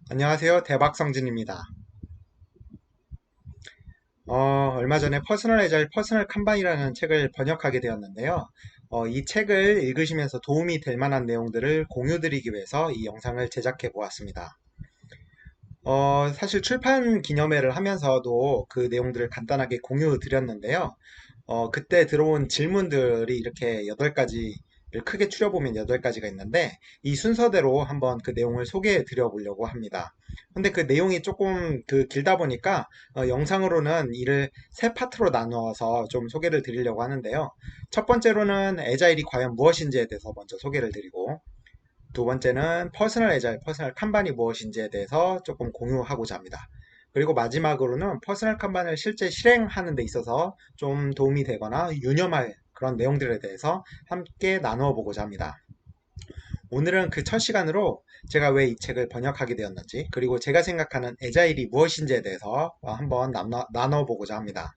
안녕하세요. 대박성진입니다. 얼마 전에 퍼스널 애자일 퍼스널 칸반이라는 책을 번역하게 되었는데요. 이 책을 읽으시면서 도움이 될 만한 내용들을 공유드리기 위해서 이 영상을 제작해 보았습니다. 사실 출판 기념회를 하면서도 그 내용들을 간단하게 공유 드렸는데요. 그때 들어온 질문들이 이렇게 8가지를 크게 추려보면 8가지가 있는데 이 순서대로 한번 그 내용을 소개해 드려 보려고 합니다. 근데 그 내용이 조금 길다 보니까 영상으로는 이를 세 파트로 나누어서 좀 소개를 드리려고 하는데요. 첫 번째로는 애자일이 과연 무엇인지에 대해서 먼저 소개를 드리고 두 번째는 퍼스널 애자일, 퍼스널 칸반이 무엇인지에 대해서 조금 공유하고자 합니다. 그리고 마지막으로는 퍼스널 칸반을 실제 실행하는 데 있어서 좀 도움이 되거나 유념할 그런 내용들에 대해서 함께 나누어 보고자 합니다. 오늘은 그 첫 시간으로 제가 왜 이 책을 번역하게 되었는지, 그리고 제가 생각하는 애자일이 무엇인지에 대해서 한번 나눠보고자 합니다.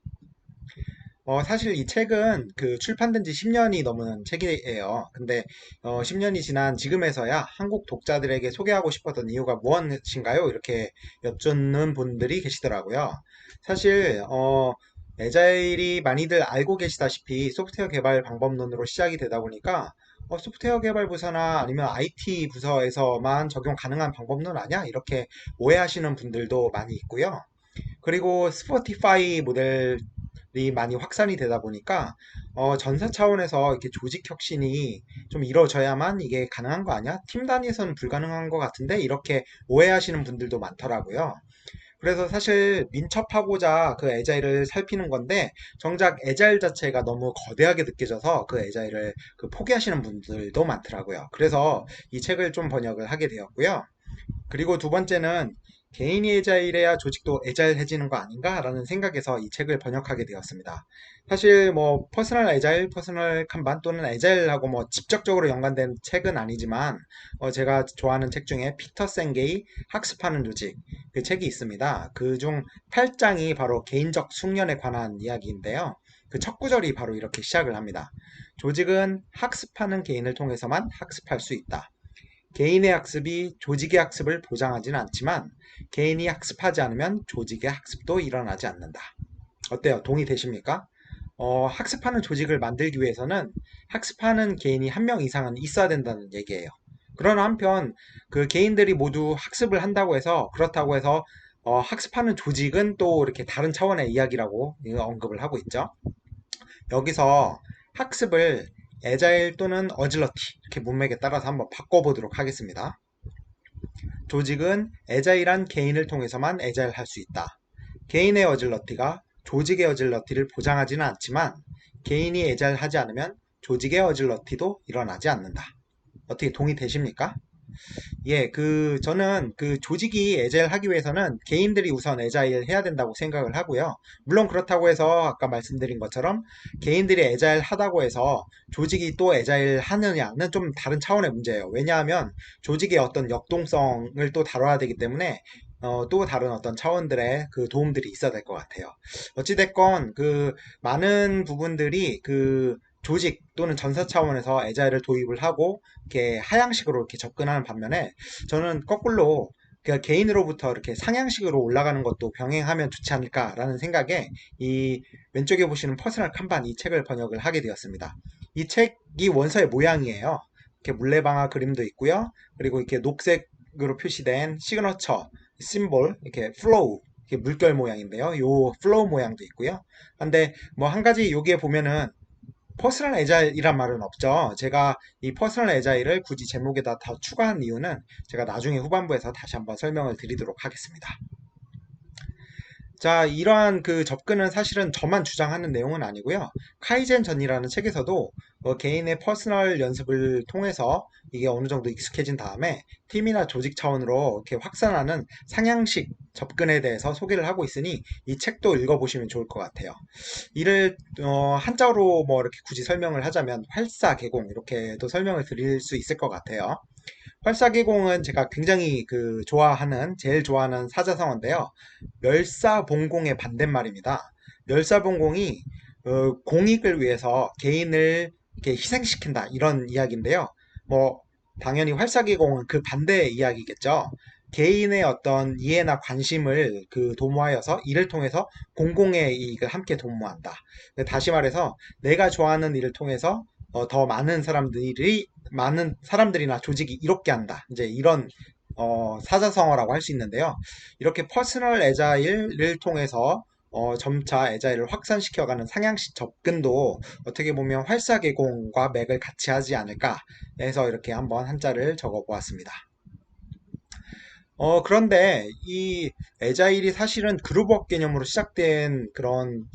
사실 이 책은 출판된 지 10년이 넘은 책이에요. 근데 10년이 지난 지금에서야 한국 독자들에게 소개하고 싶었던 이유가 무엇인가요? 이렇게 여쭙는 분들이 계시더라고요. 사실 애자일이 많이들 알고 계시다시피 소프트웨어 개발 방법론으로 시작이 되다 보니까 소프트웨어 개발 부서나 아니면 IT 부서에서만 적용 가능한 방법론 아니야? 이렇게 오해하시는 분들도 많이 있고요. 그리고 스포티파이 모델이 많이 확산이 되다 보니까 전사 차원에서 이렇게 조직 혁신이 좀 이루어져야만 이게 가능한 거 아니야? 팀 단위에서는 불가능한 것 같은데 이렇게 오해하시는 분들도 많더라고요. 그래서 사실 민첩하고자 그 애자일을 살피는 건데 정작 애자일 자체가 너무 거대하게 느껴져서 그 애자일을 포기하시는 분들도 많더라고요. 그래서 이 책을 좀 번역을 하게 되었고요. 그리고 두 번째는 개인이 애자일해야 조직도 애자일해지는 거 아닌가라는 생각에서 이 책을 번역하게 되었습니다. 사실 뭐 퍼스널 애자일, 퍼스널 칸반 또는 애자일하고 뭐 직접적으로 연관된 책은 아니지만 제가 좋아하는 책 중에 피터 생게이 학습하는 조직 그 책이 있습니다. 그중 8장이 바로 개인적 숙련에 관한 이야기인데요. 그 첫 구절이 바로 이렇게 시작을 합니다. 조직은 학습하는 개인을 통해서만 학습할 수 있다. 개인의 학습이 조직의 학습을 보장하지는 않지만 개인이 학습하지 않으면 조직의 학습도 일어나지 않는다. 어때요? 동의되십니까? 학습하는 조직을 만들기 위해서는 학습하는 개인이 한 명 이상은 있어야 된다는 얘기예요. 그러나 한편 그 개인들이 모두 학습을 한다고 해서 그렇다고 해서 학습하는 조직은 또 이렇게 다른 차원의 이야기라고 언급을 하고 있죠. 여기서 학습을 애자일 또는 어질러티 이렇게 문맥에 따라서 한번 바꿔보도록 하겠습니다. 조직은 애자일한 개인을 통해서만 애자일할 수 있다. 개인의 어질러티가 조직의 어질러티를 보장하지는 않지만 개인이 애자일하지 않으면 조직의 어질러티도 일어나지 않는다. 어떻게 동의되십니까? 예, 저는 조직이 애자일 하기 위해서는 개인들이 우선 애자일 해야 된다고 생각을 하고요. 물론 그렇다고 해서 아까 말씀드린 것처럼 개인들이 애자일 하다고 해서 조직이 또 애자일 하느냐는 좀 다른 차원의 문제예요. 왜냐하면 조직의 어떤 역동성을 또 다뤄야 되기 때문에 또 다른 어떤 차원들의 도움들이 있어야 될 것 같아요. 어찌됐건 많은 부분들이 조직 또는 전사 차원에서 애자일을 도입을 하고 이렇게 하향식으로 이렇게 접근하는 반면에 저는 거꾸로 개인으로부터 이렇게 상향식으로 올라가는 것도 병행하면 좋지 않을까라는 생각에 이 왼쪽에 보시는 퍼스널 칸반 이 책을 번역을 하게 되었습니다. 이 책이 원서의 모양이에요. 이렇게 물레방아 그림도 있고요. 그리고 이렇게 녹색으로 표시된 시그너처 심볼 이렇게 플로우 이렇게 물결 모양인데요. 요 플로우 모양도 있고요. 근데 뭐 한 가지 여기에 보면은 퍼스널 애자일이란 말은 없죠. 제가 이 퍼스널 애자일을 굳이 제목에다 더 추가한 이유는 제가 나중에 후반부에서 다시 한번 설명을 드리도록 하겠습니다. 자, 이러한 접근은 사실은 저만 주장하는 내용은 아니고요. 카이젠 전이라는 책에서도 개인의 퍼스널 연습을 통해서 이게 어느 정도 익숙해진 다음에 팀이나 조직 차원으로 이렇게 확산하는 상향식 접근에 대해서 소개를 하고 있으니 이 책도 읽어보시면 좋을 것 같아요. 이를 한자로 뭐 이렇게 굳이 설명을 하자면 활사개공 이렇게도 설명을 드릴 수 있을 것 같아요. 활사개공은 제가 굉장히 제일 좋아하는 사자성어인데요. 멸사봉공의 반대말입니다. 멸사봉공이 공익을 위해서 개인을 이렇게 희생시킨다 이런 이야기인데요. 뭐 당연히 활사개공은 그 반대의 이야기겠죠. 개인의 어떤 이해나 관심을 도모하여서 이를 통해서 공공의 이익을 함께 도모한다. 다시 말해서 내가 좋아하는 일을 통해서 더 많은 사람들이나 조직이 이롭게 한다. 이제 이런 사자성어라고 할 수 있는데요. 이렇게 퍼스널 애자일을 통해서 점차 애자일을 확산시켜가는 상향식 접근도 어떻게 보면 활사개공과 맥을 같이 하지 않을까 해서 이렇게 한번 한자를 적어 보았습니다. 그런데 이 애자일이 사실은 그룹업 개념으로 시작된 그런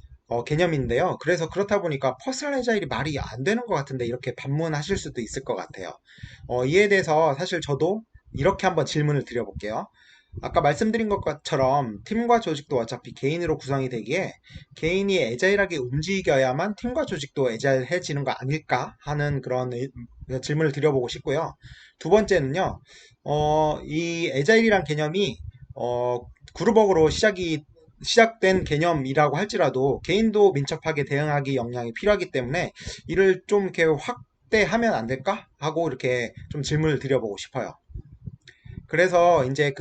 개념인데요. 그래서 그렇다 보니까 퍼스널 애자일이 말이 안 되는 것 같은데 이렇게 반문하실 수도 있을 것 같아요. 이에 대해서 사실 저도 이렇게 한번 질문을 드려볼게요. 아까 말씀드린 것처럼 팀과 조직도 어차피 개인으로 구성이 되기에 개인이 애자일하게 움직여야만 팀과 조직도 애자일해지는 거 아닐까 하는 그런 질문을 드려보고 싶고요. 두 번째는요, 이 애자일이란 개념이 어, 그룹워크로 시작된 개념이라고 할지라도 개인도 민첩하게 대응하기 역량이 필요하기 때문에 이를 좀 이렇게 확대하면 안 될까? 하고 이렇게 좀 질문을 드려보고 싶어요. 그래서 이제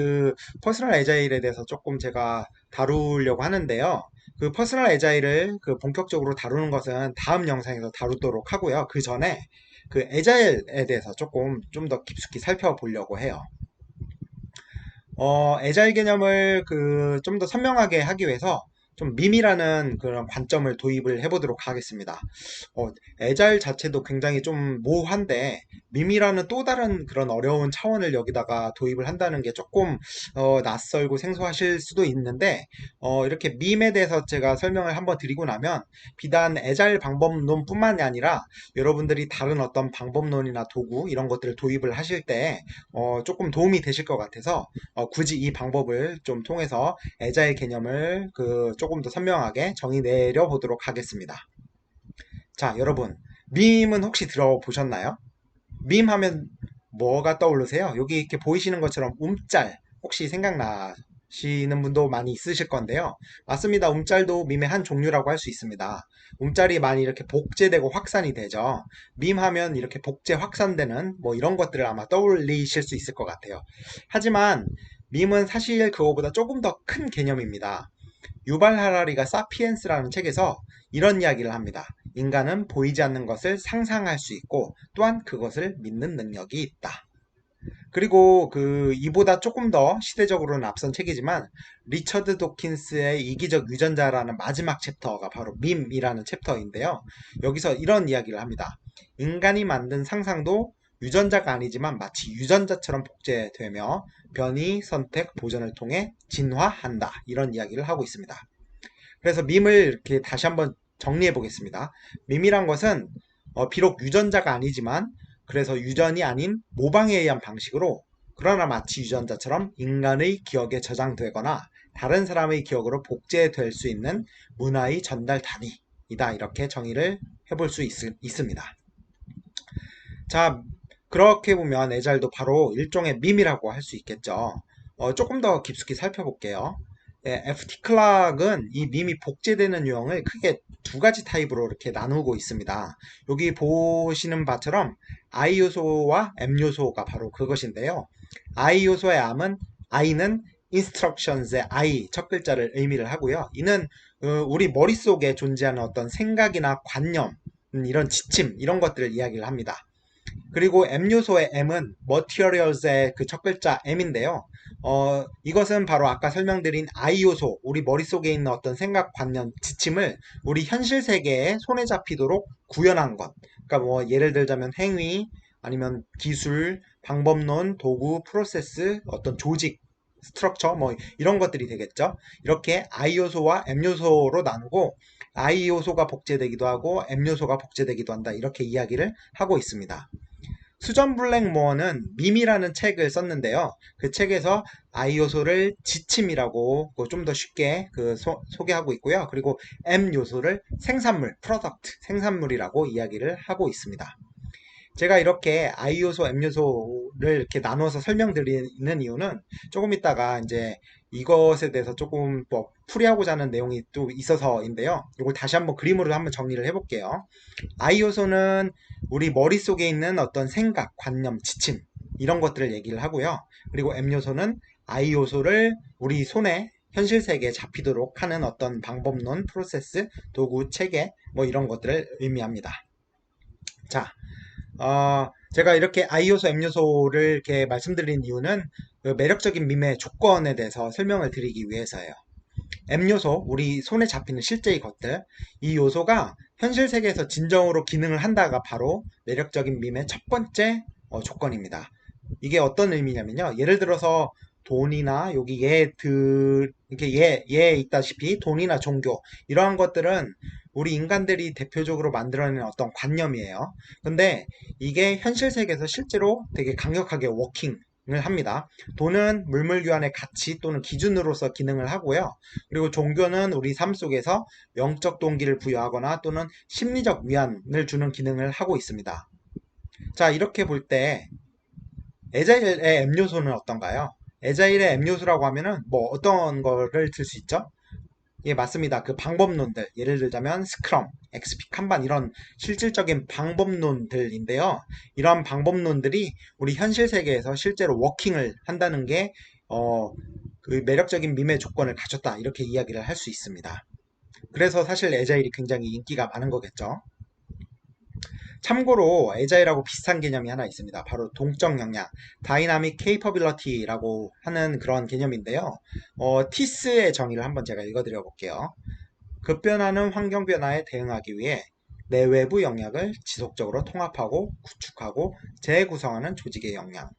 퍼스널 애자일에 대해서 조금 제가 다루려고 하는데요. 퍼스널 애자일을 본격적으로 다루는 것은 다음 영상에서 다루도록 하고요. 그 전에 애자일에 대해서 조금 좀 더 깊숙이 살펴보려고 해요. 애자일 개념을 좀 더 선명하게 하기 위해서 좀 밈이라는 그런 관점을 도입을 해보도록 하겠습니다. 어, 애자일 자체도 굉장히 좀 모호한데 밈이라는 또 다른 그런 어려운 차원을 여기다가 도입을 한다는 게 조금 낯설고 생소하실 수도 있는데 이렇게 밈에 대해서 제가 설명을 한번 드리고 나면 비단 애자일 방법론뿐만이 아니라 여러분들이 다른 어떤 방법론이나 도구 이런 것들을 도입을 하실 때 조금 도움이 되실 것 같아서 굳이 이 방법을 좀 통해서 애자일 개념을 조금 더 선명하게 정의 내려 보도록 하겠습니다. 자, 여러분, 밈은 혹시 들어보셨나요? 밈 하면 뭐가 떠오르세요? 여기 이렇게 보이시는 것처럼 움짤 혹시 생각나시는 분도 많이 있으실 건데요. 맞습니다. 움짤도 밈의 한 종류라고 할 수 있습니다. 움짤이 많이 이렇게 복제되고 확산이 되죠. 밈 하면 이렇게 복제 확산되는 뭐 이런 것들을 아마 떠올리실 수 있을 것 같아요. 하지만 밈은 사실 그거보다 조금 더 큰 개념입니다. 유발 하라리가 사피엔스라는 책에서 이런 이야기를 합니다. 인간은 보이지 않는 것을 상상할 수 있고 또한 그것을 믿는 능력이 있다. 그리고 이보다 조금 더 시대적으로는 앞선 책이지만 리처드 도킨스의 이기적 유전자라는 마지막 챕터가 바로 밈이라는 챕터인데요. 여기서 이런 이야기를 합니다. 인간이 만든 상상도 유전자가 아니지만 마치 유전자처럼 복제되며 변이, 선택, 보존을 통해 진화한다. 이런 이야기를 하고 있습니다. 그래서 밈을 이렇게 다시 한번 정리해 보겠습니다. 밈이란 것은 비록 유전자가 아니지만 그래서 유전이 아닌 모방에 의한 방식으로 그러나 마치 유전자처럼 인간의 기억에 저장되거나 다른 사람의 기억으로 복제될 수 있는 문화의 전달 단위이다. 이렇게 정의를 해볼 수 있습니다. 자, 그렇게 보면 애잘도 바로 일종의 밈이라고 할 수 있겠죠. 조금 더 깊숙이 살펴볼게요. FT 클락은 이 밈이 복제되는 유형을 크게 두 가지 타입으로 이렇게 나누고 있습니다. 여기 보시는 바처럼 I 요소와 M 요소가 바로 그것인데요. I 요소의 I는 instructions의 I 첫 글자를 의미를 하고요. 이는 우리 머릿속에 존재하는 어떤 생각이나 관념, 이런 지침, 이런 것들을 이야기를 합니다. 그리고 M 요소의 M은 materials의 첫 글자 M인데요. 이것은 바로 아까 설명드린 I 요소, 우리 머릿속에 있는 어떤 생각, 관념, 지침을 우리 현실 세계에 손에 잡히도록 구현한 것. 그러니까 뭐 예를 들자면 행위, 아니면 기술, 방법론, 도구, 프로세스, 어떤 조직, 스트럭처 뭐 이런 것들이 되겠죠. 이렇게 I 요소와 M 요소로 나누고 I 요소가 복제되기도 하고 M 요소가 복제되기도 한다. 이렇게 이야기를 하고 있습니다. 수전 블랙모어는 밈이라는 책을 썼는데요. 그 책에서 I 요소를 지침이라고 좀 더 쉽게 소개하고 있고요. 그리고 M 요소를 생산물, 프로덕트, 생산물이라고 이야기를 하고 있습니다. 제가 이렇게 I 요소, M 요소를 이렇게 나누어서 설명드리는 이유는 조금 있다가 이제 이것에 대해서 조금 뭐 풀이하고자 하는 내용이 또 있어서인데요. 이걸 다시 한번 그림으로 한번 정리를 해볼게요. I 요소는 우리 머릿속에 있는 어떤 생각, 관념, 지침, 이런 것들을 얘기를 하고요. 그리고 M 요소는 I 요소를 우리 손에 현실 세계에 잡히도록 하는 어떤 방법론, 프로세스, 도구, 체계 뭐 이런 것들을 의미합니다. 자, 제가 이렇게 I 요소, M 요소를 이렇게 말씀드린 이유는 그 매력적인 밈의 조건에 대해서 설명을 드리기 위해서예요. M 요소, 우리 손에 잡히는 실제의 것들, 이 요소가 현실 세계에서 진정으로 기능을 한다가 바로 매력적인 밈의 첫 번째 조건입니다. 이게 어떤 의미냐면요. 예를 들어서 돈이나 여기 이렇게 얘에 있다시피 돈이나 종교 이러한 것들은 우리 인간들이 대표적으로 만들어낸 어떤 관념이에요. 근데 이게 현실 세계에서 실제로 되게 강력하게 워킹을 합니다. 돈은 물물교환의 가치 또는 기준으로서 기능을 하고요. 그리고 종교는 우리 삶 속에서 영적 동기를 부여하거나 또는 심리적 위안을 주는 기능을 하고 있습니다. 자, 이렇게 볼 때 에자일의 M 요소는 어떤가요? 에자일의 M 요소라고 하면은 뭐 어떤 거를 들 수 있죠? 예, 맞습니다. 그 방법론들, 예를 들자면 스크럼, XP kanban 이런 실질적인 방법론들인데요. 이런 방법론들이 우리 현실 세계에서 실제로 워킹을 한다는 게 그 매력적인 밈의 조건을 갖췄다 이렇게 이야기를 할 수 있습니다. 그래서 사실 에자일이 굉장히 인기가 많은 거겠죠. 참고로 에자일하고 비슷한 개념이 하나 있습니다. 바로 동적 역량, 다이나믹 케이퍼빌리티라고 하는 그런 개념인데요. 티스의 정의를 한번 제가 읽어드려 볼게요. 급변하는 환경 변화에 대응하기 위해 내외부 역량을 지속적으로 통합하고 구축하고 재구성하는 조직의 역량.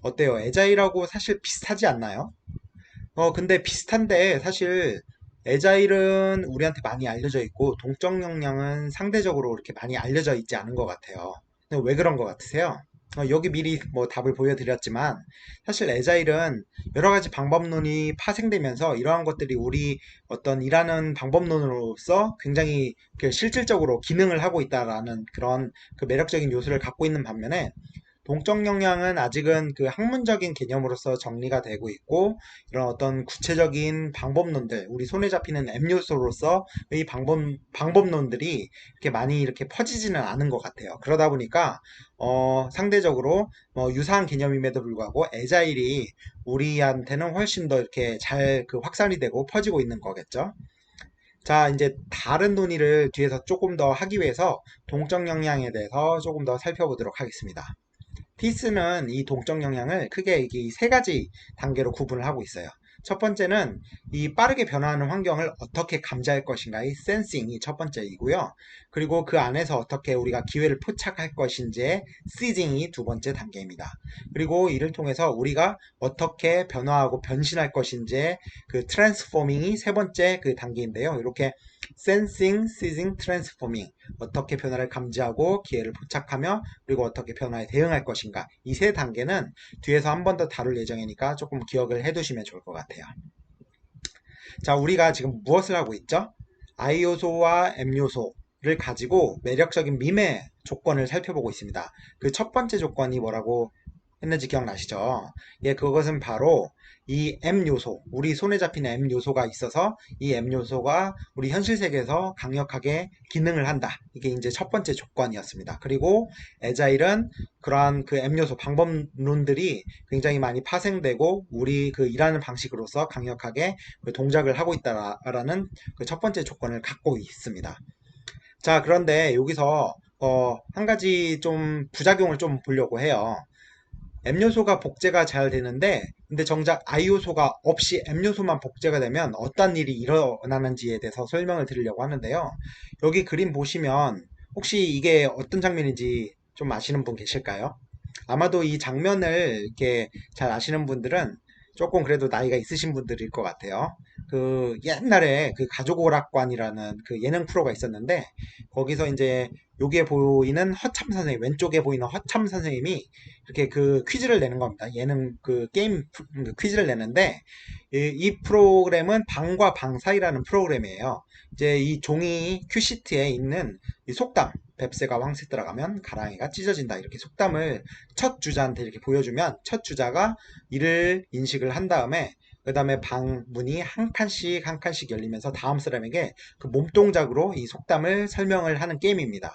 어때요? 에자일하고 사실 비슷하지 않나요? 근데 비슷한데 사실 에자일은 우리한테 많이 알려져 있고 동적 역량은 상대적으로 이렇게 많이 알려져 있지 않은 것 같아요. 근데 왜 그런 것 같으세요? 여기 미리 뭐 답을 보여드렸지만 사실 에자일은 여러 가지 방법론이 파생되면서 이러한 것들이 우리 어떤 일하는 방법론으로서 굉장히 그 실질적으로 기능을 하고 있다라는 그런 그 매력적인 요소를 갖고 있는 반면에 동적 역량은 아직은 그 학문적인 개념으로서 정리가 되고 있고 이런 어떤 구체적인 방법론들, 우리 손에 잡히는 M 요소로서의 방법론들이 이렇게 많이 이렇게 퍼지지는 않은 것 같아요. 그러다 보니까 상대적으로 유사한 개념임에도 불구하고 에자일이 우리한테는 훨씬 더 이렇게 잘 그 확산이 되고 퍼지고 있는 거겠죠. 자, 이제 다른 논의를 뒤에서 조금 더 하기 위해서 동적 역량에 대해서 조금 더 살펴보도록 하겠습니다. 티스는 이 동적 역량을 크게 이세 가지 단계로 구분을 하고 있어요. 첫 번째는 이 빠르게 변화하는 환경을 어떻게 감지할 것인가의 센싱이 첫 번째이고요. 그리고 그 안에서 어떻게 우리가 기회를 포착할 것인지의 시징이 두 번째 단계입니다. 그리고 이를 통해서 우리가 어떻게 변화하고 변신할 것인지의 그 트랜스포밍이 세 번째 그 단계인데요. 이렇게 센싱, 시징, 트랜스포밍 어떻게 변화를 감지하고 기회를 포착하며 그리고 어떻게 변화에 대응할 것인가 이 세 단계는 뒤에서 한 번 더 다룰 예정이니까 조금 기억을 해두시면 좋을 것 같아요. 자, 우리가 지금 무엇을 하고 있죠? I 요소와 M 요소를 가지고 매력적인 밈의 조건을 살펴보고 있습니다. 그 첫 번째 조건이 뭐라고 했는지 기억나시죠? 예, 그것은 바로 이 M 요소, 우리 손에 잡히는 M 요소가 있어서 이 M 요소가 우리 현실 세계에서 강력하게 기능을 한다. 이게 이제 첫 번째 조건이었습니다. 그리고 에자일은 그러한 그 M 요소 방법론들이 굉장히 많이 파생되고 우리 그 일하는 방식으로서 강력하게 그 동작을 하고 있다라는 그 첫 번째 조건을 갖고 있습니다. 자, 그런데 여기서 한 가지 좀 부작용을 좀 보려고 해요. M 요소가 복제가 잘 되는데 근데 정작 I 요소가 없이 M 요소만 복제가 되면 어떤 일이 일어나는지에 대해서 설명을 드리려고 하는데요. 여기 그림 보시면 혹시 이게 어떤 장면인지 좀 아시는 분 계실까요? 아마도 이 장면을 이렇게 잘 아시는 분들은 조금 그래도 나이가 있으신 분들일 것 같아요. 그 옛날에 그 가족오락관이라는 그 예능 프로가 있었는데 거기서 이제 여기에 보이는 허참 선생님, 왼쪽에 보이는 허참 선생님이 이렇게 그 퀴즈를 내는 겁니다. 예능 그 게임 그 퀴즈를 내는데 이 프로그램은 방과 방 사이라는 프로그램이에요. 이제 이 종이 큐시트에 있는 이 속담, 뱁새가 황새 따라가면 가랑이가 찢어진다. 이렇게 속담을 첫 주자한테 이렇게 보여주면 첫 주자가 이를 인식을 한 다음에 그 다음에 방 문이 한 칸씩 한 칸씩 열리면서 다음 사람에게 그 몸동작으로 이 속담을 설명을 하는 게임입니다.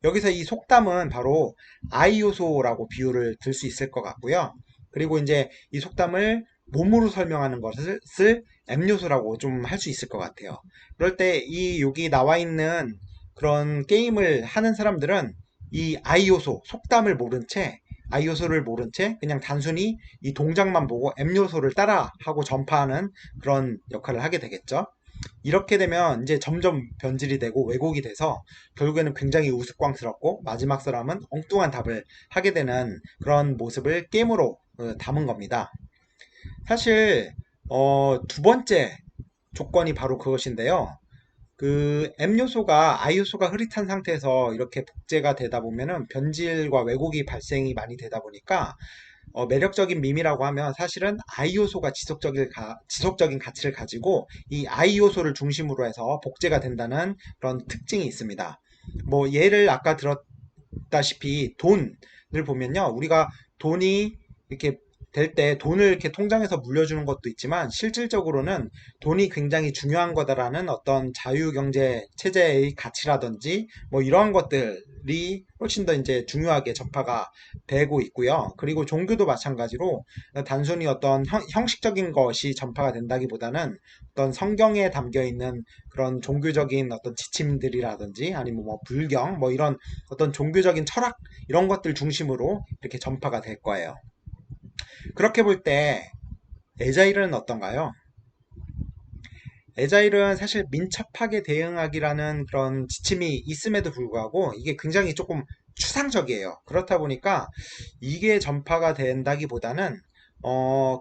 여기서 이 속담은 바로 I 요소라고 비유를 들 수 있을 것 같고요. 그리고 이제 이 속담을 몸으로 설명하는 것을 M 요소라고 좀 할 수 있을 것 같아요. 그럴 때 이 여기 나와 있는 그런 게임을 하는 사람들은 이 I 요소, 속담을 모른 채 I 요소를 모른 채 그냥 단순히 이 동작만 보고 M 요소를 따라 하고 전파하는 그런 역할을 하게 되겠죠. 이렇게 되면 이제 점점 변질이 되고 왜곡이 돼서 결국에는 굉장히 우스꽝스럽고 마지막 사람은 엉뚱한 답을 하게 되는 그런 모습을 게임으로 담은 겁니다. 사실 두 번째 조건이 바로 그것인데요. 그 M 요소가 I 요소가 흐릿한 상태에서 이렇게 복제가 되다 보면은 변질과 왜곡이 발생이 많이 되다 보니까 매력적인 밈이라고 하면 사실은 I 요소가 지속적인 가치를 가지고 이 I 요소를 중심으로 해서 복제가 된다는 그런 특징이 있습니다. 뭐 예를 아까 들었다시피 돈을 보면요. 우리가 돈이 이렇게 될 때 돈을 이렇게 통장에서 물려주는 것도 있지만 실질적으로는 돈이 굉장히 중요한 거다라는 어떤 자유경제 체제의 가치라든지 뭐 이러한 것들이 훨씬 더 이제 중요하게 전파가 되고 있고요. 그리고 종교도 마찬가지로 단순히 어떤 형식적인 것이 전파가 된다기보다는 어떤 성경에 담겨 있는 그런 종교적인 어떤 지침들이라든지 아니면 뭐 불경 뭐 이런 어떤 종교적인 철학 이런 것들 중심으로 이렇게 전파가 될 거예요. 그렇게 볼 때 에자일은 어떤가요? 에자일은 사실 민첩하게 대응하기라는 그런 지침이 있음에도 불구하고 이게 굉장히 조금 추상적이에요. 그렇다 보니까 이게 전파가 된다기보다는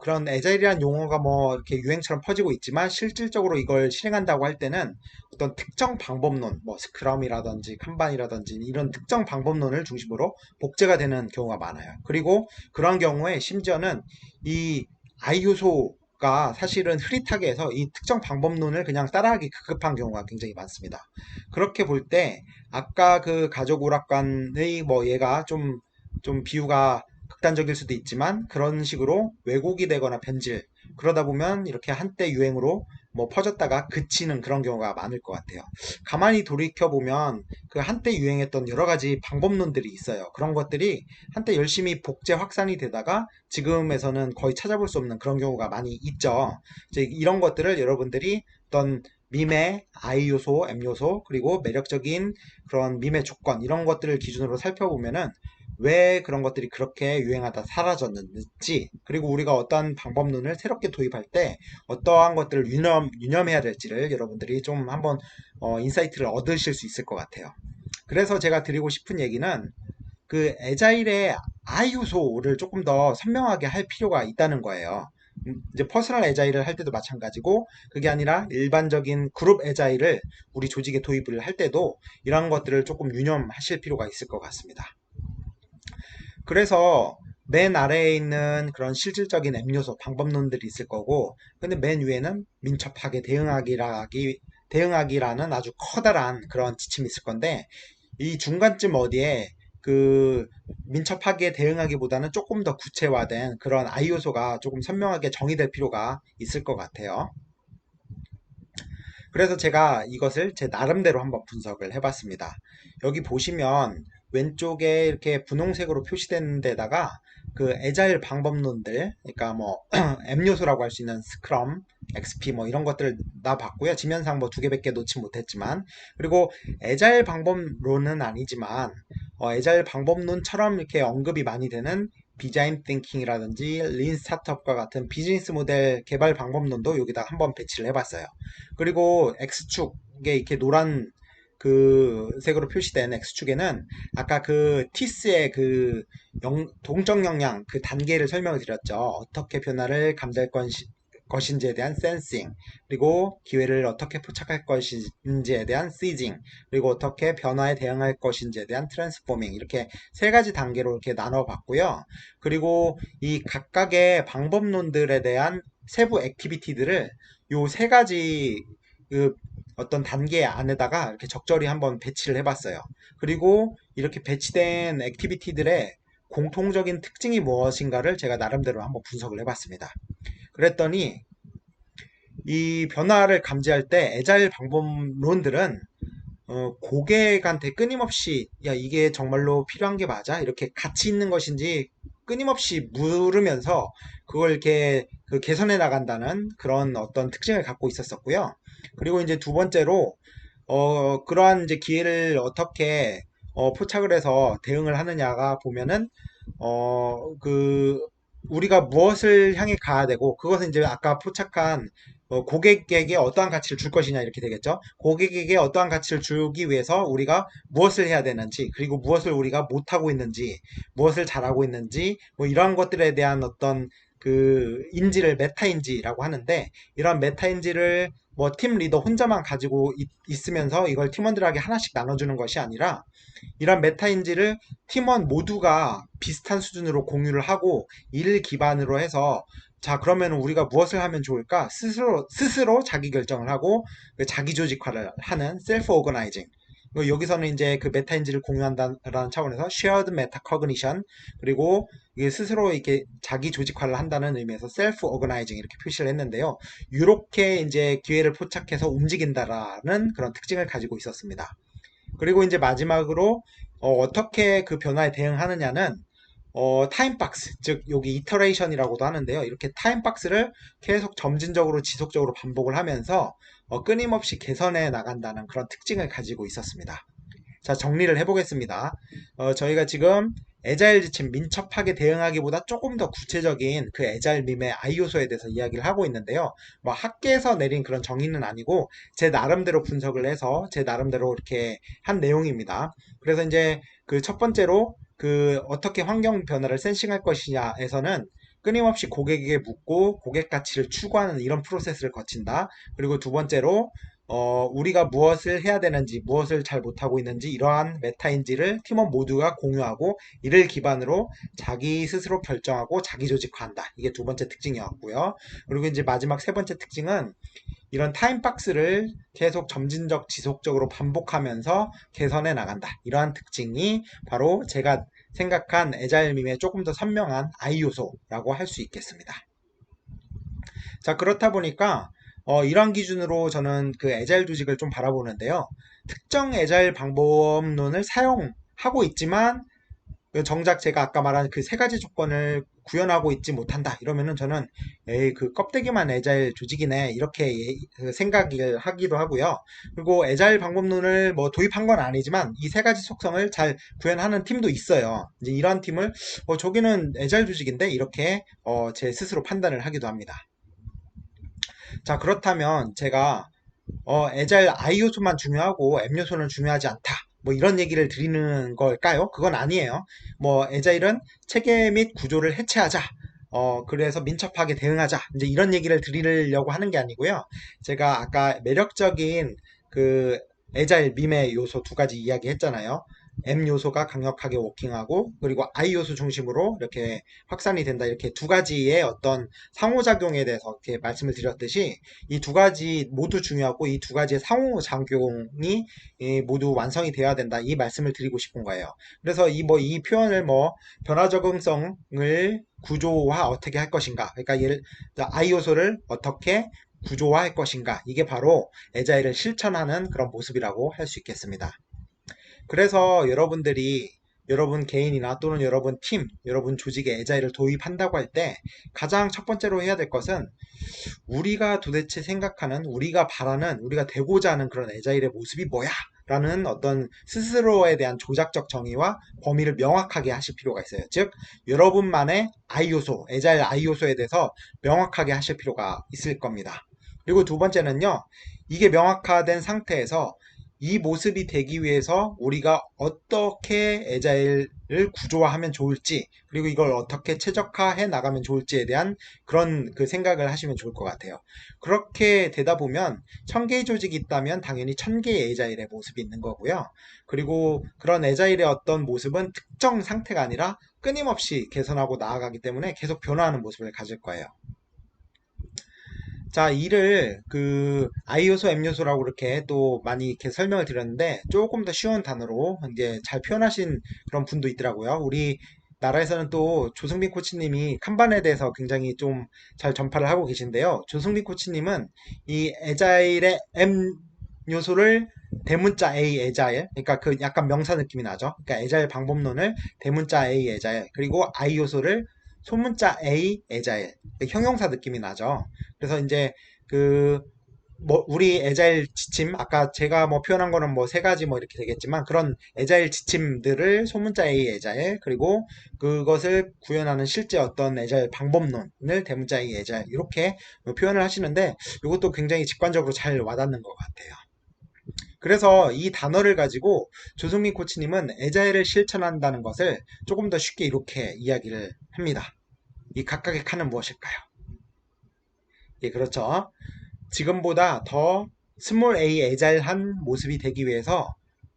그런 에자일이라는 용어가 뭐 이렇게 유행처럼 퍼지고 있지만 실질적으로 이걸 실행한다고 할 때는 어떤 특정 방법론, 뭐 스크럼이라든지 칸반이라든지 이런 특정 방법론을 중심으로 복제가 되는 경우가 많아요. 그리고 그런 경우에 심지어는 이 I 요소가 사실은 흐릿하게 해서 이 특정 방법론을 그냥 따라하기 급급한 경우가 굉장히 많습니다. 그렇게 볼 때 아까 그 가족 오락관의 뭐 얘가 좀 비유가 극단적일 수도 있지만 그런 식으로 왜곡이 되거나 변질 그러다 보면 이렇게 한때 유행으로 뭐 퍼졌다가 그치는 그런 경우가 많을 것 같아요. 가만히 돌이켜 보면 그 한때 유행했던 여러 가지 방법론들이 있어요. 그런 것들이 한때 열심히 복제 확산이 되다가 지금에서는 거의 찾아볼 수 없는 그런 경우가 많이 있죠. 이제 이런 것들을 여러분들이 어떤 밈의 I 요소, M 요소, 그리고 매력적인 그런 밈의 조건 이런 것들을 기준으로 살펴보면은 왜 그런 것들이 그렇게 유행하다 사라졌는지, 그리고 우리가 어떤 방법론을 새롭게 도입할 때 어떠한 것들을 유념해야 될지를 여러분들이 좀 한번 인사이트를 얻으실 수 있을 것 같아요. 그래서 제가 드리고 싶은 얘기는 그 에자일의 I 요소를 조금 더 선명하게 할 필요가 있다는 거예요. 이제 퍼스널 에자일을 할 때도 마찬가지고 그게 아니라 일반적인 그룹 에자일을 우리 조직에 도입을 할 때도 이런 것들을 조금 유념하실 필요가 있을 것 같습니다. 그래서 맨 아래에 있는 그런 실질적인 M 요소, 방법론들이 있을 거고, 근데 맨 위에는 민첩하게 대응하기라는 아주 커다란 그런 지침이 있을 건데, 이 중간쯤 어디에 그 민첩하게 대응하기보다는 조금 더 구체화된 그런 I 요소가 조금 선명하게 정의될 필요가 있을 것 같아요. 그래서 제가 이것을 제 나름대로 한번 분석을 해봤습니다. 여기 보시면 왼쪽에 이렇게 분홍색으로 표시된 데다가 그 애자일 방법론들, 그러니까 뭐 M 요소라고 할 수 있는 스크럼, XP 뭐 이런 것들을 놔봤고요. 지면상 뭐 두 개밖에 놓지 못했지만, 그리고 애자일 방법론은 아니지만 애자일 방법론처럼 이렇게 언급이 많이 되는 디자인 띵킹이라든지 린 스타트업과 같은 비즈니스 모델 개발 방법론도 여기다 한번 배치를 해봤어요. 그리고 X축에 이렇게 노란 그 색으로 표시된 X축에는 아까 그 티스의 그 동적 역량 그 단계를 설명을 드렸죠. 어떻게 변화를 감지할 것인지에 대한 센싱, 그리고 기회를 어떻게 포착할 것인지에 대한 시징, 그리고 어떻게 변화에 대응할 것인지에 대한 트랜스포밍, 이렇게 세 가지 단계로 이렇게 나눠봤고요. 그리고 이 각각의 방법론들에 대한 세부 액티비티들을 요 세 가지 그 어떤 단계 안에다가 이렇게 적절히 한번 배치를 해봤어요. 그리고 이렇게 배치된 액티비티들의 공통적인 특징이 무엇인가를 제가 나름대로 한번 분석을 해봤습니다. 그랬더니 이 변화를 감지할 때 애자일 방법론들은 고객한테 끊임없이 야, 이게 정말로 필요한 게 맞아? 이렇게 가치 있는 것인지 끊임없이 물으면서 그걸 이렇게 그 개선해 나간다는 그런 어떤 특징을 갖고 있었었고요. 그리고 이제 두 번째로 그러한 이제 기회를 어떻게 포착을 해서 대응을 하느냐가 보면은 그 우리가 무엇을 향해 가야 되고 그것은 이제 아까 포착한 고객에게 어떠한 가치를 줄 것이냐 이렇게 되겠죠. 고객에게 어떠한 가치를 주기 위해서 우리가 무엇을 해야 되는지 그리고 무엇을 우리가 못하고 있는지 무엇을 잘하고 있는지 뭐 이러한 것들에 대한 어떤 그 인지를 메타인지라고 하는데 이런 메타인지를 뭐 팀 리더 혼자만 가지고 있으면서 이걸 팀원들에게 하나씩 나눠주는 것이 아니라 이런 메타인지를 팀원 모두가 비슷한 수준으로 공유를 하고 이를 기반으로 해서 자 그러면 우리가 무엇을 하면 좋을까 스스로 자기 결정을 하고 그 자기 조직화를 하는 셀프 오거나이징 여기서는 이제 그 메타인지를 공유한다는 차원에서 shared meta cognition 그리고 이게 스스로 이렇게 자기 조직화를 한다는 의미에서 셀프 오거나이징 이렇게 표시를 했는데요. 이렇게 이제 기회를 포착해서 움직인다라는 그런 특징을 가지고 있었습니다. 그리고 이제 마지막으로 떻게 그 변화에 대응하느냐는 타임박스, 즉 여기 이터레이션이라고도 하는데요. 이렇게 타임박스를 계속 점진적으로 지속적으로 반복을 하면서 끊임없이 개선해 나간다는 그런 특징을 가지고 있었습니다. 자, 정리를 해보겠습니다. 저희가 지금 애자일 지침 민첩하게 대응하기보다 조금 더 구체적인 그 애자일 밈의 I 요소에 대해서 이야기를 하고 있는데요. 뭐 학계에서 내린 그런 정의는 아니고 제 나름대로 분석을 해서 제 나름대로 이렇게 한 내용입니다. 그래서 이제 그 첫 번째로 그 어떻게 환경 변화를 센싱할 것이냐에서는 끊임없이 고객에게 묻고 고객 가치를 추구하는 이런 프로세스를 거친다. 그리고 두 번째로 우리가 무엇을 해야 되는지, 무엇을 잘 못하고 있는지 이러한 메타인지를 팀원 모두가 공유하고 이를 기반으로 자기 스스로 결정하고 자기 조직화한다. 이게 두 번째 특징이었고요. 그리고 이제 마지막 세 번째 특징은 이런 타임박스를 계속 점진적 지속적으로 반복하면서 개선해 나간다. 이러한 특징이 바로 제가 생각한 애자일 밈의 조금 더 선명한 I 요소라고 할 수 있겠습니다. 자, 그렇다 보니까 이런 기준으로 저는 그 애자일 조직을 좀 바라보는데요. 특정 애자일 방법론을 사용하고 있지만 정작 제가 아까 말한 그 세 가지 조건을 구현하고 있지 못한다. 이러면은 저는 에이 그 껍데기만 애자일 조직이네 이렇게 그 생각을 하기도 하고요. 그리고 애자일 방법론을 뭐 도입한 건 아니지만 이 세 가지 속성을 잘 구현하는 팀도 있어요. 이제 이런 팀을 저기는 애자일 조직인데 이렇게 제 스스로 판단을 하기도 합니다. 자, 그렇다면 제가 애자일 I 요소만 중요하고 M 요소는 중요하지 않다. 뭐 이런 얘기를 드리는 걸까요? 그건 아니에요. 뭐 애자일은 체계 및 구조를 해체하자. 그래서 민첩하게 대응하자. 이제 이런 얘기를 드리려고 하는 게 아니고요. 제가 아까 매력적인 그 애자일 밈의 요소 두 가지 이야기 했잖아요. M 요소가 강력하게 워킹하고 그리고 I 요소 중심으로 이렇게 확산이 된다. 이렇게 두 가지의 어떤 상호작용에 대해서 이렇게 말씀을 드렸듯이 이 두 가지 모두 중요하고 이 두 가지의 상호작용이 모두 완성이 되어야 된다. 이 말씀을 드리고 싶은 거예요. 그래서 이 표현을 뭐 변화 적응성을 구조화 어떻게 할 것인가. 그러니까 I 요소를 어떻게 구조화할 것인가. 이게 바로 애자일을 실천하는 그런 모습이라고 할 수 있겠습니다. 그래서 여러분들이 여러분 개인이나 또는 여러분 팀, 여러분 조직에 애자일을 도입한다고 할 때 가장 첫 번째로 해야 될 것은 우리가 도대체 생각하는, 우리가 바라는, 우리가 되고자 하는 그런 애자일의 모습이 뭐야? 라는 어떤 스스로에 대한 조작적 정의와 범위를 명확하게 하실 필요가 있어요. 즉, 여러분만의 I 요소, 애자일 I 요소에 대해서 명확하게 하실 필요가 있을 겁니다. 그리고 두 번째는요, 이게 명확화된 상태에서 이 모습이 되기 위해서 우리가 어떻게 애자일을 구조화하면 좋을지, 그리고 이걸 어떻게 최적화해 나가면 좋을지에 대한 그런 그 생각을 하시면 좋을 것 같아요. 그렇게 되다 보면 1000개의 조직이 있다면 당연히 1000개의 애자일의 모습이 있는 거고요. 그리고 그런 애자일의 어떤 모습은 특정 상태가 아니라 끊임없이 개선하고 나아가기 때문에 계속 변화하는 모습을 가질 거예요. 자, 이를 그 I 요소, M 요소라고 이렇게 또 많이 이렇게 설명을 드렸는데 조금 더 쉬운 단어로 이제 잘 표현하신 그런 분도 있더라고요. 우리 나라에서는 또 조승빈 코치님이 kanban에 대해서 굉장히 좀 잘 전파를 하고 계신데요. 조승빈 코치님은 이 애자일의 M 요소를 대문자 A 애자일, 그러니까 그 약간 명사 느낌이 나죠. 그러니까 애자일 방법론을 대문자 A 애자일, 그리고 I 요소를 소문자 A 애자일, 형용사 느낌이 나죠. 그래서 이제 그 뭐 우리 애자일 지침, 아까 제가 뭐 표현한 거는 뭐 세 가지 뭐 이렇게 되겠지만, 그런 애자일 지침들을 소문자 A 애자일, 그리고 그것을 구현하는 실제 어떤 애자일 방법론을 대문자 A 애자일, 이렇게 표현을 하시는데, 이것도 굉장히 직관적으로 잘 와닿는 것 같아요. 그래서 이 단어를 가지고 조승민 코치님은 애자일을 실천한다는 것을 조금 더 쉽게 이렇게 이야기를 합니다. 이 각각의 칸은 무엇일까요? 예, 그렇죠. 지금보다 더 스몰 a 애자일한 모습이 되기 위해서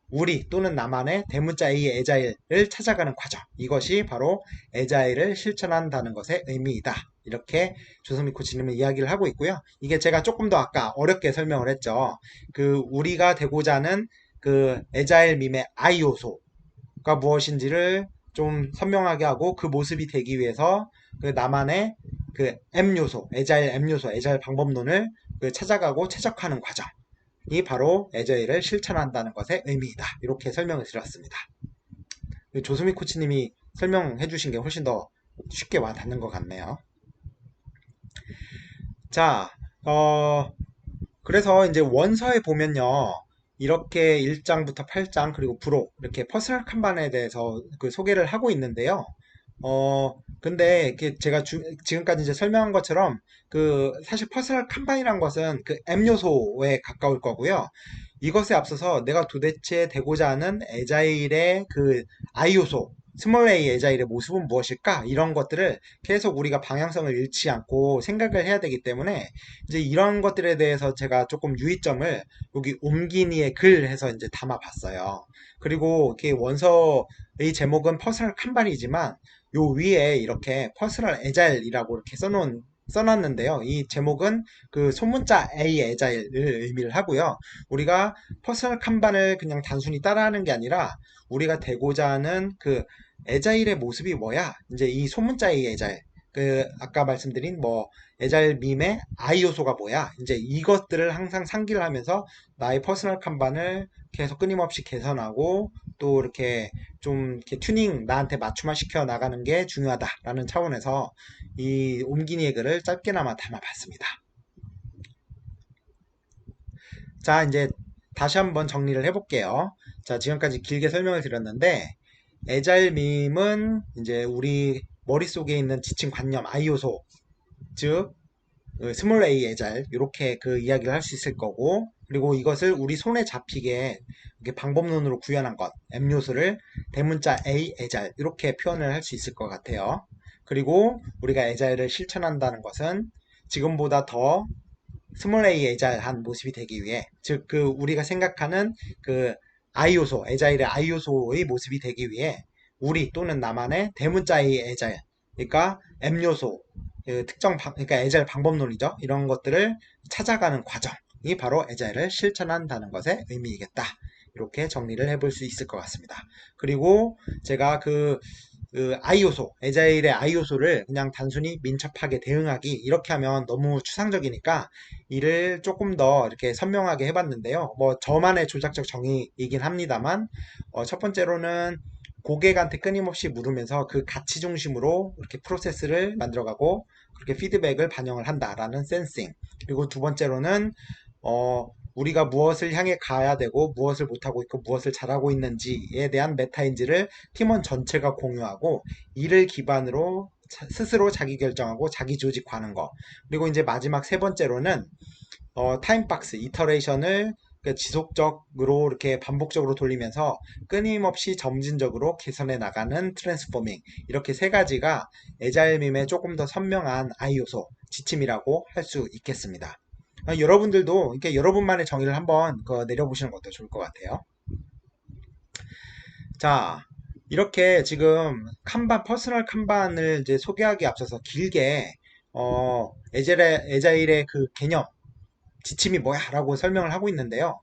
우리 또는 나만의 대문자 a 애자일을 찾아가는 과정. 이것이 바로 애자일을 실천한다는 것의 의미이다. 이렇게 조성민 코치님은 이야기를 하고 있고요. 이게 제가 조금 더 아까 어렵게 설명을 했죠. 그 우리가 되고자 하는 그 애자일 밈의 I 요소가 무엇인지를 좀 선명하게 하고, 그 모습이 되기 위해서 그 나만의 그 M 요소, 애자일 M 요소, 애자일 방법론을 찾아가고 최적화하는 과정이 바로 애자일을 실천한다는 것의 의미이다. 이렇게 설명을 드렸습니다. 조수미 코치님이 설명해 주신 게 훨씬 더 쉽게 와 닿는 것 같네요. 자, 그래서 이제 원서에 보면요. 이렇게 1장부터 8장 그리고 부록 이렇게 퍼스널 칸반에 대해서 그 소개를 하고 있는데요. 근데 이렇게 제가 지금까지 이제 설명한 것처럼 그 사실 퍼스널 칸반이란 것은 그 M 요소에 가까울 거고요. 이것에 앞서서 내가 도대체 되고자 하는 애자일의 그 I 요소, 스몰 a 애자일의 모습은 무엇일까? 이런 것들을 계속 우리가 방향성을 잃지 않고 생각을 해야 되기 때문에, 이제 이런 것들에 대해서 제가 조금 유의점을 여기 옴기니의 글 해서 이제 담아 봤어요. 그리고 이렇게 원서의 제목은 퍼스널 칸반이지만 요 위에 이렇게 퍼스널 애자일이라고 이렇게 써놨는데요. 이 제목은 그 소문자 A 애자일을 의미를 하고요. 우리가 퍼스널 칸반을 그냥 단순히 따라하는 게 아니라 우리가 되고자 하는 그 애자일의 모습이 뭐야? 이제 이 소문자 A 애자일, 그 아까 말씀드린 뭐 애자일 밈의 I 요소가 뭐야? 이제 이것들을 항상 상기를 하면서 나의 퍼스널 칸반을 계속 끊임없이 개선하고, 또 이렇게 좀 이렇게 튜닝 나한테 맞춤화 시켜 나가는 게 중요하다라는 차원에서 이 옴기니의 글을 짧게나마 담아봤습니다. 자, 이제 다시 한번 정리를 해볼게요. 자, 지금까지 길게 설명을 드렸는데, 애자일 밈은 이제 우리 머릿속에 있는 지침 관념 I 요소, 즉 스몰 A 애잘 이렇게 그 이야기를 할 수 있을 거고, 그리고 이것을 우리 손에 잡히게 이렇게 방법론으로 구현한 것 M 요소를 대문자 A 애잘 이렇게 표현을 할 수 있을 것 같아요. 그리고 우리가 애잘을 실천한다는 것은 지금보다 더 스몰 a 애자일한 모습이 되기 위해, 즉 그 우리가 생각하는 그 I 요소, 애자일의 I 요소의 모습이 되기 위해 우리 또는 나만의 대문자 A 애자일, 그러니까 M 요소, 그 그러니까 애자일 방법론이죠. 이런 것들을 찾아가는 과정이 바로 애자일을 실천한다는 것의 의미이겠다. 이렇게 정리를 해볼 수 있을 것 같습니다. 그리고 제가 그 I 요소, 애자일의 I 요소를 그냥 단순히 민첩하게 대응하기 이렇게 하면 너무 추상적이니까 이를 조금 더 이렇게 선명하게 해봤는데요. 뭐 저만의 조작적 정의이긴 합니다만, 첫 번째로는 고객한테 끊임없이 물으면서 그 가치 중심으로 이렇게 프로세스를 만들어가고 그렇게 피드백을 반영을 한다라는 센싱. 그리고 두 번째로는 우리가 무엇을 향해 가야 되고 무엇을 못하고 있고 무엇을 잘하고 있는지에 대한 메타인지를 팀원 전체가 공유하고, 이를 기반으로 스스로 자기 결정하고 자기 조직화하는 거. 그리고 이제 마지막 세 번째로는 타임박스 이터레이션을 지속적으로 이렇게 반복적으로 돌리면서 끊임없이 점진적으로 개선해 나가는 트랜스포밍. 이렇게 세 가지가 애자일 밈의 조금 더 선명한 I 요소 지침이라고 할 수 있겠습니다. 여러분들도 이렇게 여러분만의 정의를 한번 내려보시는 것도 좋을 것 같아요. 자, 이렇게 지금 퍼스널 칸반을 이제 소개하기 앞서서 길게 애자일의 그 개념, 지침이 뭐야? 라고 설명을 하고 있는데요.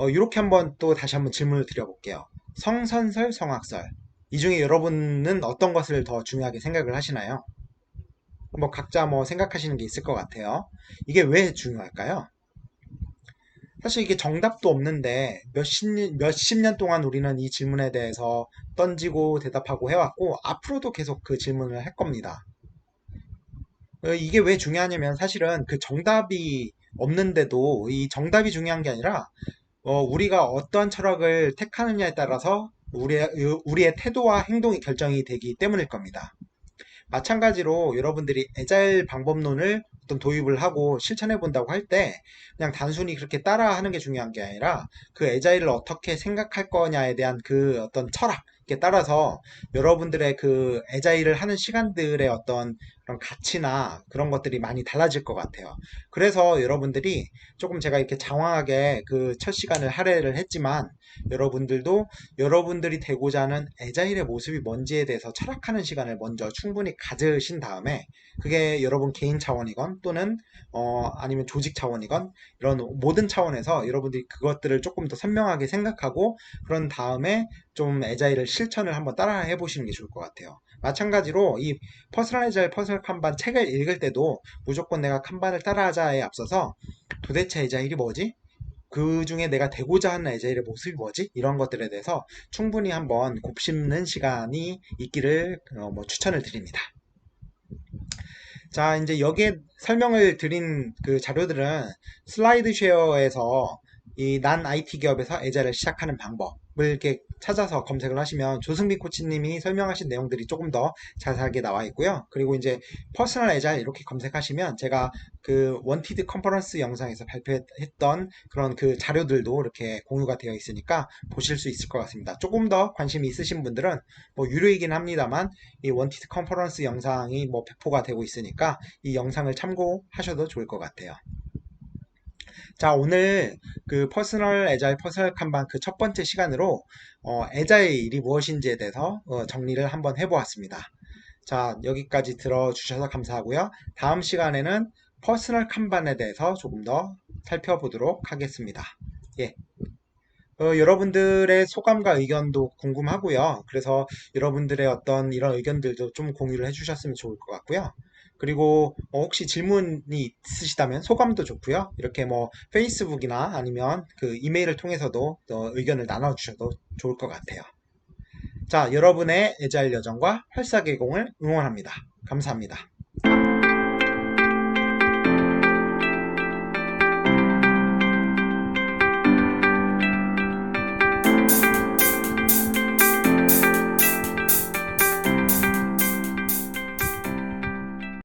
이렇게 한번 또 다시 한번 질문을 드려볼게요. 성선설, 성악설. 이 중에 여러분은 어떤 것을 더 중요하게 생각을 하시나요? 뭐 각자 뭐 생각하시는 게 있을 것 같아요. 이게 왜 중요할까요? 사실 이게 정답도 없는데 몇십 년 동안 우리는 이 질문에 대해서 던지고 대답하고 해왔고 앞으로도 계속 그 질문을 할 겁니다. 이게 왜 중요하냐면 사실은 그 정답이 없는데도 이 정답이 중요한 게 아니라 우리가 어떠한 철학을 택하느냐에 따라서 우리의 태도와 행동이 결정이 되기 때문일 겁니다. 마찬가지로 여러분들이 애자일 방법론을 어떤 도입을 하고 실천해 본다고 할 때 그냥 단순히 그렇게 따라하는 게 중요한 게 아니라 그 애자일을 어떻게 생각할 거냐에 대한 그 어떤 철학에 따라서 여러분들의 그 애자일을 하는 시간들의 어떤 그런 가치나 그런 것들이 많이 달라질 것 같아요. 그래서 여러분들이 조금 제가 이렇게 장황하게 그 첫 시간을 할애를 했지만 여러분들도 여러분들이 되고자 하는 애자일의 모습이 뭔지에 대해서 철학하는 시간을 먼저 충분히 가지신 다음에 그게 여러분 개인 차원이건 또는 아니면 조직 차원이건 이런 모든 차원에서 여러분들이 그것들을 조금 더 선명하게 생각하고 그런 다음에 좀 애자일을 실천을 한번 따라 해보시는 게 좋을 것 같아요. 마찬가지로 이 퍼스널 애자일 퍼스널 칸반 책을 읽을 때도 무조건 내가 칸반을 따라하자에 앞서서 도대체 애자일이 뭐지? 그 중에 내가 되고자 하는 애자일의 모습이 뭐지? 이런 것들에 대해서 충분히 한번 곱씹는 시간이 있기를 뭐 추천을 드립니다. 자, 이제 여기에 설명을 드린 그 자료들은 슬라이드 쉐어에서 이 난 IT 기업에서 애자를 시작하는 방법을 이렇게 찾아서 검색을 하시면 조승빈 코치님이 설명하신 내용들이 조금 더 자세하게 나와 있고요. 그리고 이제 퍼스널 애자일 이렇게 검색하시면 제가 그 원티드 컨퍼런스 영상에서 발표했던 그런 그 자료들도 이렇게 공유가 되어 있으니까 보실 수 있을 것 같습니다. 조금 더 관심이 있으신 분들은 뭐 유료이긴 합니다만 이 원티드 컨퍼런스 영상이 뭐 배포가 되고 있으니까 이 영상을 참고하셔도 좋을 것 같아요. 자, 오늘 그 퍼스널 애자일 퍼스널 칸반 그 첫 번째 시간으로 애자일이 무엇인지에 대해서 정리를 한번 해보았습니다. 자, 여기까지 들어주셔서 감사하고요. 다음 시간에는 퍼스널 칸반에 대해서 조금 더 살펴보도록 하겠습니다. 예. 여러분들의 소감과 의견도 궁금하고요. 그래서 여러분들의 어떤 이런 의견들도 좀 공유를 해주셨으면 좋을 것 같고요. 그리고 혹시 질문이 있으시다면 소감도 좋고요. 이렇게 뭐 페이스북이나 아니면 그 이메일을 통해서도 의견을 나눠주셔도 좋을 것 같아요. 자, 여러분의 애자일 여정과 활사개공을 응원합니다. 감사합니다.